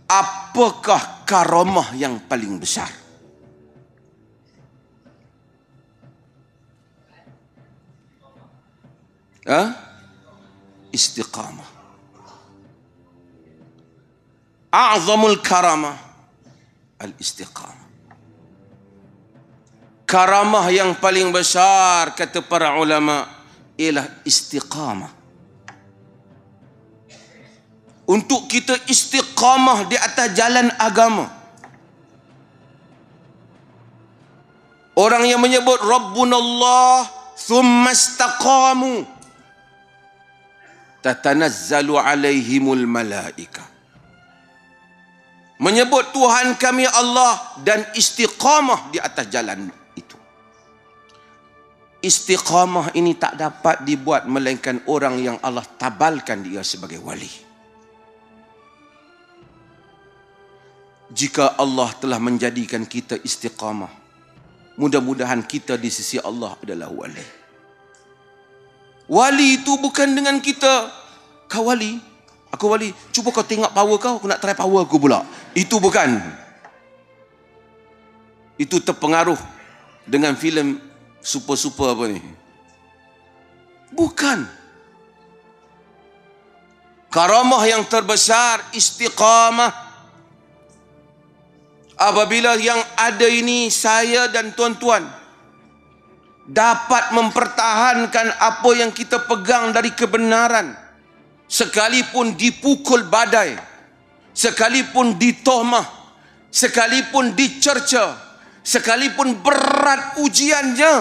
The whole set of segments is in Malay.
apakah karamah yang paling besar? Istiqamah. A'zamul karamah al-istiqamah. Karamah yang paling besar, kata para ulama, ialah istiqamah. Untuk kita istiqamah di atas jalan agama. Orang yang menyebut Rabbunallah thumma istaqamu tatanazzalu alaihimul malaika. Menyebut Tuhan kami Allah dan istiqamah di atas jalan itu. Istiqamah ini tak dapat dibuat melainkan orang yang Allah tabalkan dia sebagai wali. Jika Allah telah menjadikan kita istiqamah, mudah-mudahan kita di sisi Allah adalah wali. Wali itu bukan dengan kita, kau wali, aku wali, cuba kau tengok power kau, aku nak try power aku pula. Itu bukan. Itu terpengaruh dengan filem super-super apa ni. Bukan. Karamah yang terbesar istiqamah. Apabila yang ada ini, saya dan tuan-tuan dapat mempertahankan apa yang kita pegang dari kebenaran, sekalipun dipukul badai, sekalipun ditohmah, sekalipun dicerca, sekalipun berat ujiannya,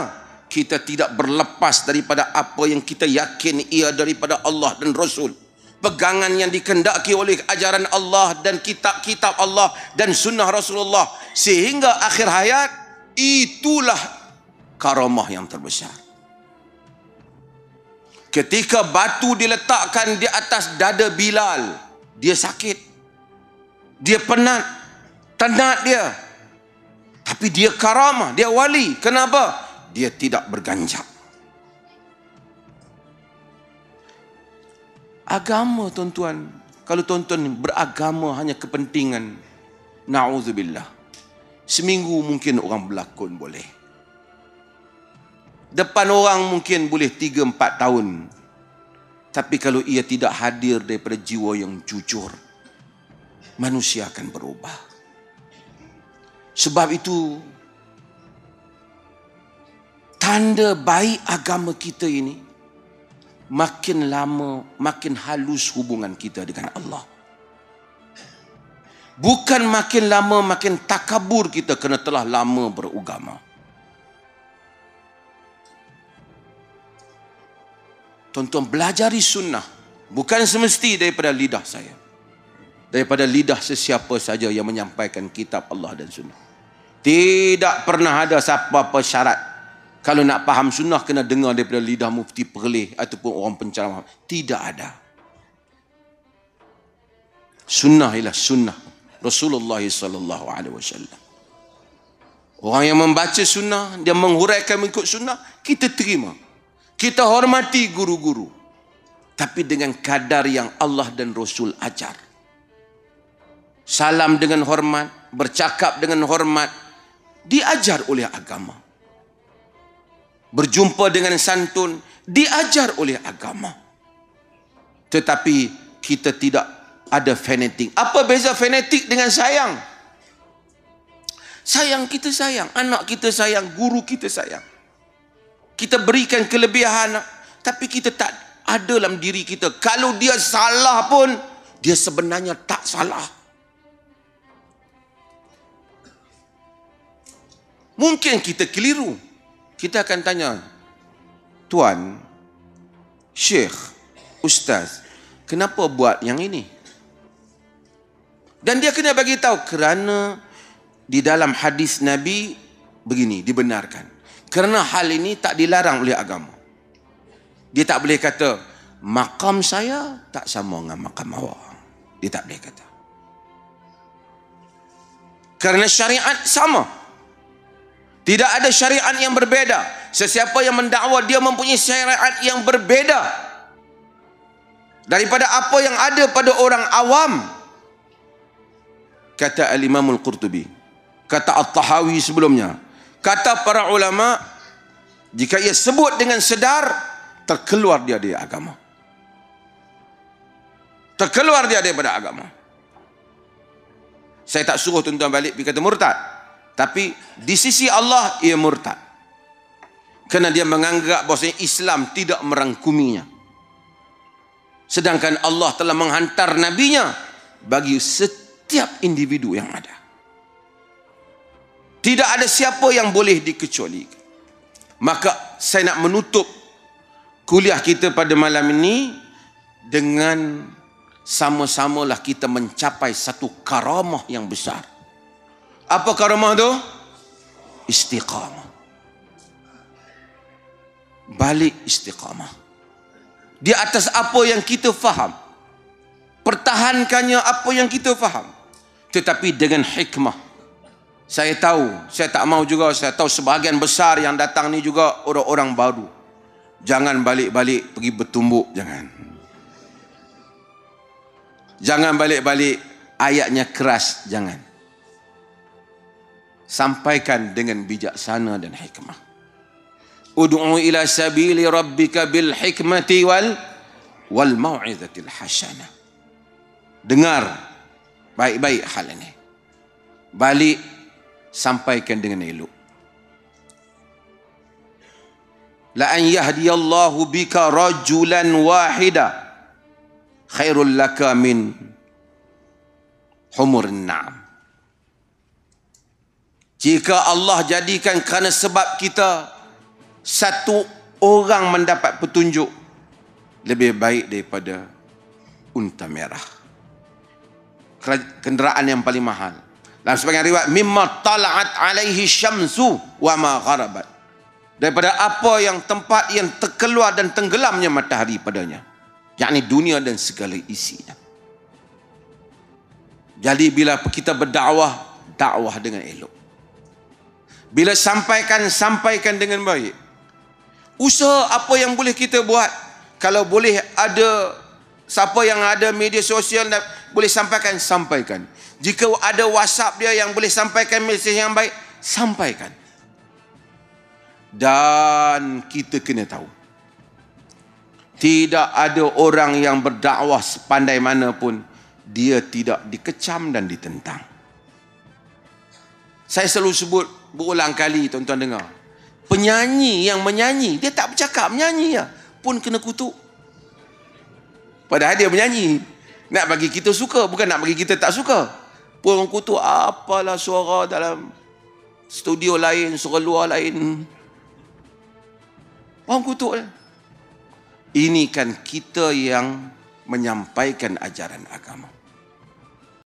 kita tidak berlepas daripada apa yang kita yakin ia daripada Allah dan Rasul. Pegangan yang dikendaki oleh ajaran Allah dan kitab-kitab Allah dan sunnah Rasulullah sehingga akhir hayat. Itulah karamah yang terbesar. Ketika batu diletakkan di atas dada Bilal, dia sakit, dia penat dia, tapi dia karamah, dia wali. Kenapa? Dia tidak berganjak. Agama, tuan-tuan, kalau tuan-tuan beragama hanya kepentingan, na'udzubillah, seminggu mungkin orang berlakon boleh, depan orang mungkin boleh 3-4 tahun, tapi kalau ia tidak hadir daripada jiwa yang jujur, manusia akan berubah. Sebab itu tanda baik agama kita ini, makin lama makin halus hubungan kita dengan Allah. Bukan makin lama makin takabur kita kerana telah lama beragama. Tuan-tuan, belajari sunnah bukan semesti daripada lidah saya, daripada lidah sesiapa saja yang menyampaikan kitab Allah dan sunnah. Tidak pernah ada siapa-apa syarat. Kalau nak faham sunnah, kena dengar daripada lidah mufti perleh ataupun orang penceramah. Tidak ada. Sunnah ialah sunnah Rasulullah SAW. Orang yang membaca sunnah, dia menghuraikan mengikut sunnah, kita terima. Kita hormati guru-guru, tapi dengan kadar yang Allah dan Rasul ajar. Salam dengan hormat, bercakap dengan hormat, diajar oleh agama. Berjumpa dengan santun, diajar oleh agama. Tetapi kita tidak ada fanatik. Apa beza fanatik dengan sayang? Sayang, kita sayang, anak kita sayang, guru kita sayang. Kita berikan kelebihan, tapi kita tak ada dalam diri kita, kalau dia salah pun, dia sebenarnya tak salah. Mungkin kita keliru. Kita akan tanya, Tuan, Syekh, Ustaz, kenapa buat yang ini? Dan dia kena bagi tahu, kerana di dalam hadis Nabi begini, dibenarkan. Kerana hal ini tak dilarang oleh agama. Dia tak boleh kata, makam saya tak sama dengan makam awak. Dia tak boleh kata. Kerana syariat sama. Tidak ada syariat yang berbeda. Sesiapa yang mendakwa dia mempunyai syariat yang berbeda daripada apa yang ada pada orang awam. kata Al-Imam Al-Qurtubi, kata At-Tahawi sebelumnya, kata para ulama, jika ia sebut dengan sedar, terkeluar dia dari agama. Terkeluar dia daripada agama. Saya tak suruh tuan-tuan balik pergi kata murtad, tapi di sisi Allah ia murtad, kerana dia menganggap bahawa Islam tidak merangkuminya, sedangkan Allah telah menghantar nabinya bagi setiap individu yang ada. Tidak ada siapa yang boleh dikecualikan. Maka saya nak menutup kuliah kita pada malam ini dengan sama-samalah kita mencapai satu karamah yang besar. Apa karamah tu? Istiqamah. Balik istiqamah. Di atas apa yang kita faham. Pertahankannya apa yang kita faham. Tetapi dengan hikmah. Saya tahu, saya tak mau juga, saya tahu sebahagian besar yang datang ni juga orang-orang baru. Jangan balik-balik pergi bertumbuk, jangan. Jangan balik-balik ayatnya keras, jangan. Sampaikan dengan bijaksana dan hikmah. Ud'u ila sabili rabbika bil hikmati wal mau'izatil hasanah. Dengar baik-baik hal ini. Balik, sampaikan dengan elok. La an yahdiyallahu bika rajulan wahida khairul laka min humurin na'am. Jika Allah jadikan kerana sebab kita satu orang mendapat petunjuk, lebih baik daripada unta merah, kenderaan yang paling mahal. Dalam sebagian riwayat, mimma tala'at alaihi syamsu wa ma gharabat, daripada apa yang tempat yang terkeluar dan tenggelamnya matahari padanya, yakni dunia dan segala isinya. Jadi bila kita berdakwah, dakwah dengan elok. Bila sampaikan dengan baik. Usaha apa yang boleh kita buat. Kalau boleh ada siapa yang ada media sosial boleh sampaikan. Jika ada WhatsApp dia yang boleh sampaikan mesej yang baik, sampaikan. Dan kita kena tahu, tidak ada orang yang berdakwah sepandai mana pun, dia tidak dikecam dan ditentang. Saya selalu sebut berulang kali, tuan-tuan dengar. Penyanyi yang menyanyi, dia tak bercakap, menyanyi ya, pun kena kutuk. Padahal dia menyanyi. Nak bagi kita suka, bukan nak bagi kita tak suka. Pun orang kutuk, apalah suara dalam studio lain, suara luar lain. Orang kutuk. Ini kan kita yang menyampaikan ajaran agama.